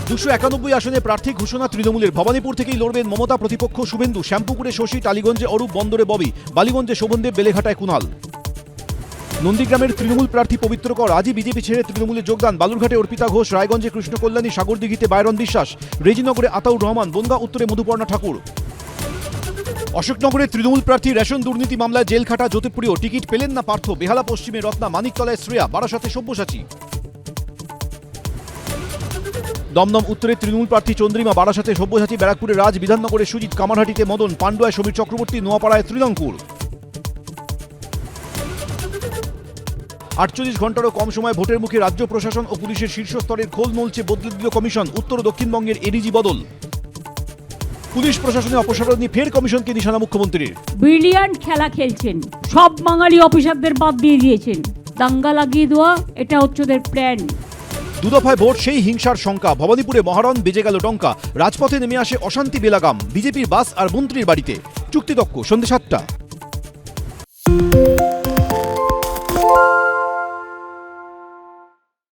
291 আসনে প্রার্থী ঘোষণা তৃণমূলের। ভবানীপুর থেকেই লড়বেন মমতা প্রতিপক্ষ শুভেন্দু। শ্যামপুকুরে শশী, টালিগঞ্জে অরূপ, বন্দরে ববি, বালিগঞ্জে শোভনদেব, বেলেঘাটায় কুণাল। নন্দীগ্রামের তৃণমূল প্রার্থী পবিত্র কর আজই বিজেপি ছেড়ে তৃণমূলে যোগদান। বালুরঘাটে অর্পিতা ঘোষ, রায়গঞ্জে কৃষ্ণকল্যাণী, সাগরদিঘিতে বায়রন বিশ্বাস, রেজিনগরে আতাউর রহমান, বনগাঁ উত্তরে মধুপর্ণা ঠাকুর। অশোকনগরে তৃণমূল প্রার্থী রেশন দুর্নীতি মামলায় জেল খাটা জ্যোতিপ্রিয়। টিকিট পেলেন না পার্থ। বেহালা পশ্চিমে রত্না, মানিকতলায় শ্রেয়া, বারাসাতে সব্যসাচী। দমদম উত্তরে তৃণমূল প্রার্থী চন্দ্রিমা, বারাসাতে সব্যসাচী, ব্যারাকপুরে রাজ, বিধাননগরে সুজিত, কামারহাটিতে মদন, পান্ডুয়ায় সমীর চক্রবর্তী, নোয়াপাড়ায় ত্রিলঙ্কুর। 48 ঘন্টারও কম সময় ভোটের মুখে রাজ্য প্রশাসন ও পুলিশের শীর্ষ স্তরের খোল নলছে বদলে দিল কমিশন। উত্তর ও দক্ষিণবঙ্গের এডিজি বদল। পুলিশ প্রশাসনে অপসারণ নিয়ে ফের কমিশনকে নিশানা মুখ্যমন্ত্রীর। ব্রিলিয়ান্ট খেলা খেলছেন, সব বাঙালি অফিসারদের বাদ দিয়ে দিয়েছেন। দাঙ্গা লাগিয়ে দেওয়া, এটা হচ্ছে ওদের প্ল্যান। দুদফায় ভোট, সেই হিংসার শঙ্কা। ভবানীপুরে মহারণ, বেজে গেল টঙ্কা। রাজপথে নেমে আসে অশান্তি বেলাগাম। বিজেপির বাস আর মন্ত্রীর বাড়িতে চুক্তিতক্ক। সন্ধ্যে 7টা।